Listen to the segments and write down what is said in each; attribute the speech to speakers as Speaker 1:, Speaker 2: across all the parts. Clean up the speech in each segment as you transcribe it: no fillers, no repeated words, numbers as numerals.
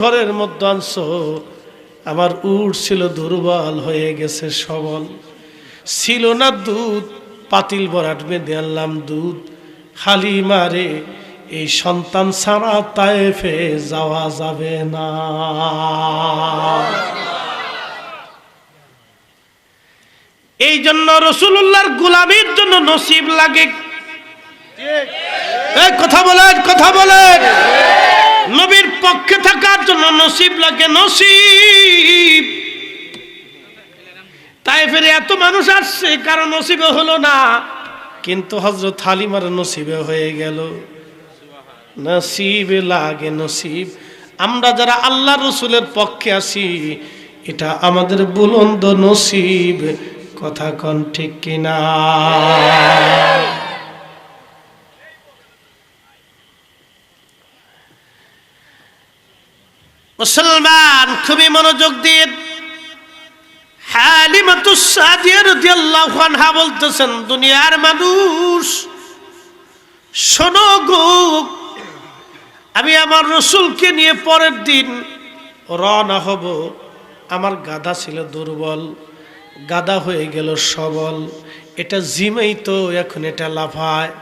Speaker 1: ঘরের মধ্যে আনছো। আমার উট ছিল দুর্বল হয়ে গেছে, সবল ছিল না দুধ, পাতিল ভরাট বেঁধে আনলাম দুধ। হালিমা রে, এই সন্তান ছাড়া তায়েফে যাওয়া যাবে না। এই জন্য রাসূলুল্লাহর গোলামীর জন্য নসিব লাগে। এই কথা বলেন, কথা বলেন। নবীর পক্ষে থাকার জন্য নসিব লাগে, নসিব। তায়েফের এত মানুষ আসছে, কারণ নসিবে হলো না, কিন্তু হযরত হালিমার নসিবে হয়ে গেল। নসিবে লাগে, নসিব। আমরা যারা আল্লাহ রসুলের পক্ষে আছি, এটা আমাদের বুলন্দ নসিব। কথা কোন ঠিক কিনা? মুসলমান খুবই মনোযোগ দিয়ে হালিমাতুস সাদিয়া রাদিয়াল্লাহু আনহা বলতেছেন, দুনিয়ার মানুষ শোনো গো, আমি আমার রাসূলকে নিয়ে পরের দিন রওনা হব। আমার গাধা ছিল দুর্বল, গাধা হয়ে গেল সবল। এটা জিমেই তো, এখন এটা লাফায়।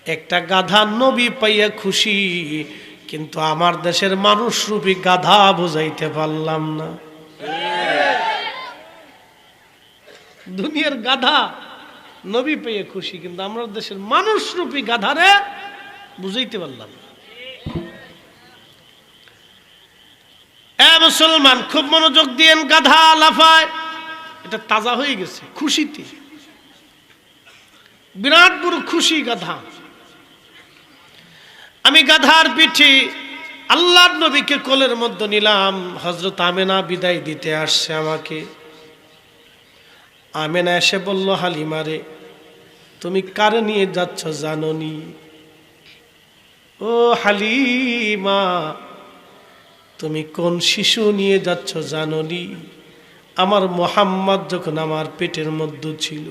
Speaker 1: একটা গাধা নবী পাইয়া খুশি, কিন্তু আমার দেশের মানুষ রূপী গাধা বুঝাইতে পারলাম না। দুনিয়ার গাধা নবী পেয়ে খুশি, কিন্তু আমার দেশের মানুষ রূপী গাধারে বুঝাইতে পারলাম না। মুসলমান খুব মনোযোগ দিয়েন। গাধা লাফায়, এটা তাজা হয়ে গেছে খুশিতে, বিরাট বড় খুশি গাধা। আমি গাধার পিঠে আল্লাহর নবীকে কোলের মধ্যে নিলাম। হযরত আমেনা বিদায় দিতে আসছে আমাকে। আমেনা এসে বলল, হালিমা রে, তুমি কারে নিয়ে যাচ্ছ জানোনি? ও হালিমা, তুমি কোন শিশু নিয়ে যাচ্ছ জানোনি? আমার মুহাম্মদ যখন আমার পেটের মধ্যে ছিল,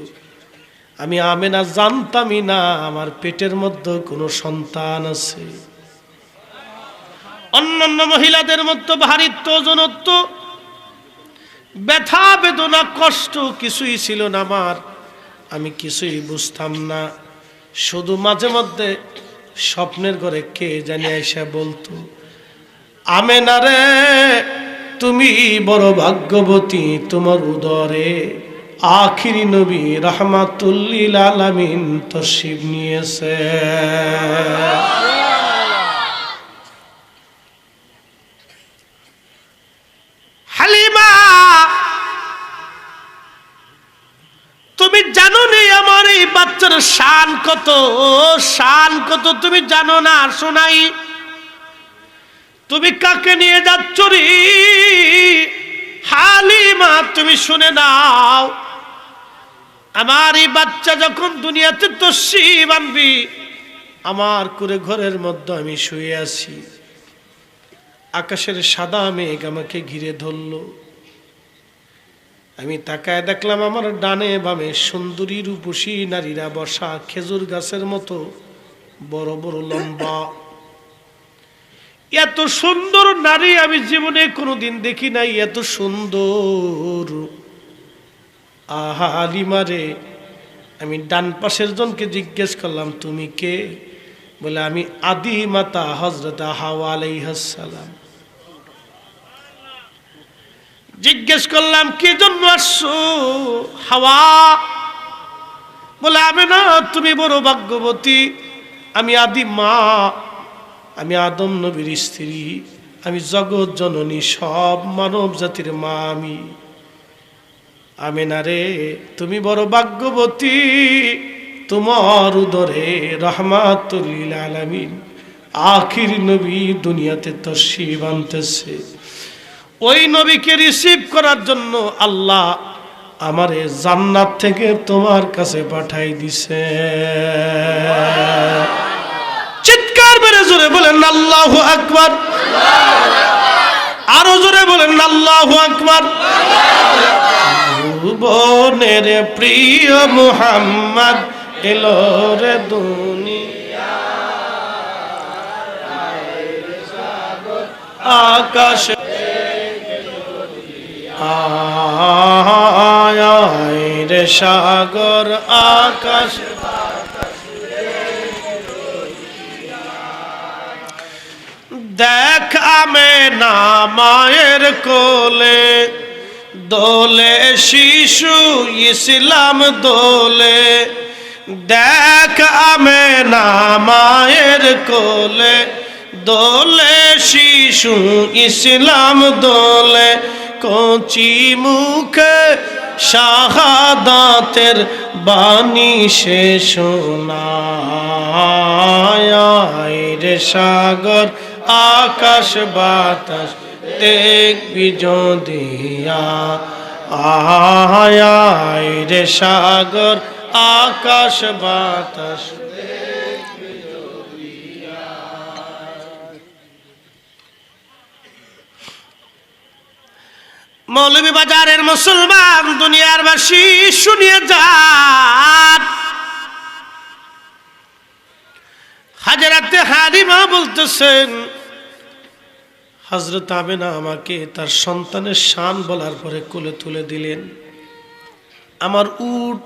Speaker 1: আমি আমেনা জানতামই না আমার পেটের মধ্যে কোনো সন্তান আছে। অন্যান্য মহিলাদের মধ্যে ভারিত্ব, ওজনত্ব, ব্যথা বেদনা কষ্ট কিছুই ছিল না আমার। আমি কিছুই বুঝতাম না। শুধু মাঝে মধ্যে স্বপ্নের ঘরে কে জানি আইসা বলতো, আমেনা রে, তুমি বড় ভাগ্যবতী, তোমার উদরে আখিরি নবী রাহমাতুল লিল আলামিন তশরিফ নিয়েছে। হালিমা, তুমি জানো না আমার এই বাচ্চার শান কত, শান কত তুমি জানো না? শোনাই, তুমি কাকে নিয়ে যাচ্ছ রে হালিমা? তুমি শুনে নাও, আমার এই বাচ্চা যখন দুনিয়াতে তশরিফ আনবি, আমার কুঁড়ে ঘরের মধ্যে আমি শুয়ে আছি, আকাশের সাদা মেঘ আমাকে ঘিরে ধরল। আমি তাকায় দেখলাম আমার ডানে বামে সুন্দরী রূপসী নারীরা বসা, খেজুর গাছের মতো বড় বড় লম্বা। এত সুন্দর নারী আমি জীবনে কোনোদিন দেখি নাই, এত সুন্দর। আহা হালিমা রে, আমি ডান পাশের জনকে জিজ্ঞেস করলাম, তুমি কে? বলে, আমি আদি মাতা হযরত হাওয়া আলাইহিস সালাম। জিজ্ঞেস করলাম, কি জন্য আসছো? হাওয়া বলে, আমেনা, তুমি বড় ভাগ্যবতী, আমি আদি মা, আমি আদম নবীর স্ত্রী, আমি জগৎ জননী, সব মানব জাতির মা আমি। আমেনা রে, তুমি বড় ভাগ্যবতী, তোমার উদরে রাহমাতুল লিল আলামিন আখির নবী দুনিয়াতে তশরিফ আনতেছে। ওই নবীকে রিসিভ করার জন্য আল্লাহ আমারে জান্নাত থেকে তোমার কাছে পাঠাই দিছে। চিৎকার মেরে জোরে বলেন আল্লাহু আকবার, আরো জোরে বলেন আল্লাহু আকবার। ভুবনের প্রিয় মুহাম্মদ এলো রে দুনিয়া, আকাশ আয় রে সাগর আকাশ দেখ আমেনা মায়ের কোলে দোলে শিশু ইসলাম দোলে দেখ আমেনা মায়ের কোলে দোলে শিশু ইসলাম দোলে কচি মুখে শাহাদাতের বাণী সে শোনায় রে সাগর আকাশ বাতাস দেখবি যদিয়া আয় রে সাগর আকাশ বাতাস মৌলভী বাজারের মুসলমান দুনিয়ার বাসী শুনিয়ে যান হাজরাতে হালিমা বলতেছেন হযরত আমেনা আমাকে তার সন্তানের শান বলার পরে কোলে তুলে দিলেন। আমার উট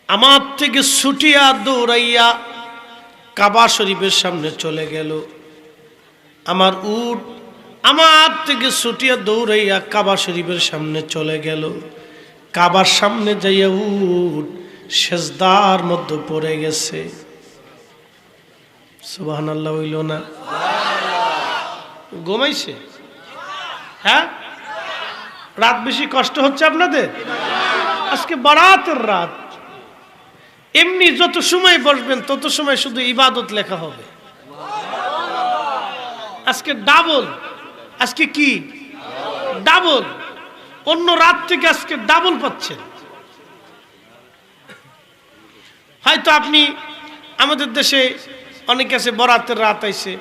Speaker 1: আমার থেকে ছুটিয়া দৌড়াইয়া কাবা শরীফের সামনে চলে গেল। আমার উট আমার থেকে ছুটিয়া দৌড়াইয়া কাবা শরীফের সামনে চলে গেল। কাবার সামনে যাইয়া উট সেজদার মধ্যে পড়ে গেছে। সুবহানাল্লাহ হইল না? ঘুমাইছে? হ্যাঁ, রাত বেশি কষ্ট হচ্ছে আপনাদের? আজকে বারাতের রাত। এমনি যত সময় বসবেন তত সময় শুধু ইবাদত লেখা হবে। আজকে ডাবল। আজকে কি ডাবল? অন্য রাত থেকে আজকে ডাবল পাচ্ছেন। হয়তো আপনি আমাদের দেশে অনেক আছে বরাতের রাত আইছে,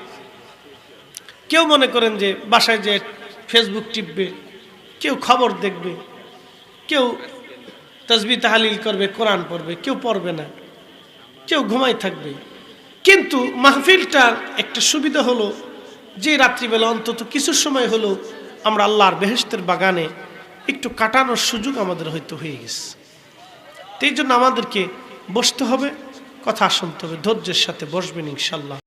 Speaker 1: কেউ মনে করেন যে বাসায় যে ফেসবুক টিপবে, কেউ খবর দেখবে, কেউ তাসবিহ তাহলিল করবে, কোরআন পড়বে, কেউ পড়বে না, কেউ ঘুমাই থাকবে। কিন্তু মাহফিলটার একটা সুবিধা হলো যে রাত্রিবেলা অন্তত কিছু সময় হলো আমরা আল্লাহর বেহেশতের বাগানে একটু কাটানোর সুযোগ আমাদের হয়তো হয়ে গেছে। এই জন্য আমাদেরকে বসতে হবে, কথা শুনতে হবে, ধৈর্যের সাথে বসবেন ইনশাল্লাহ।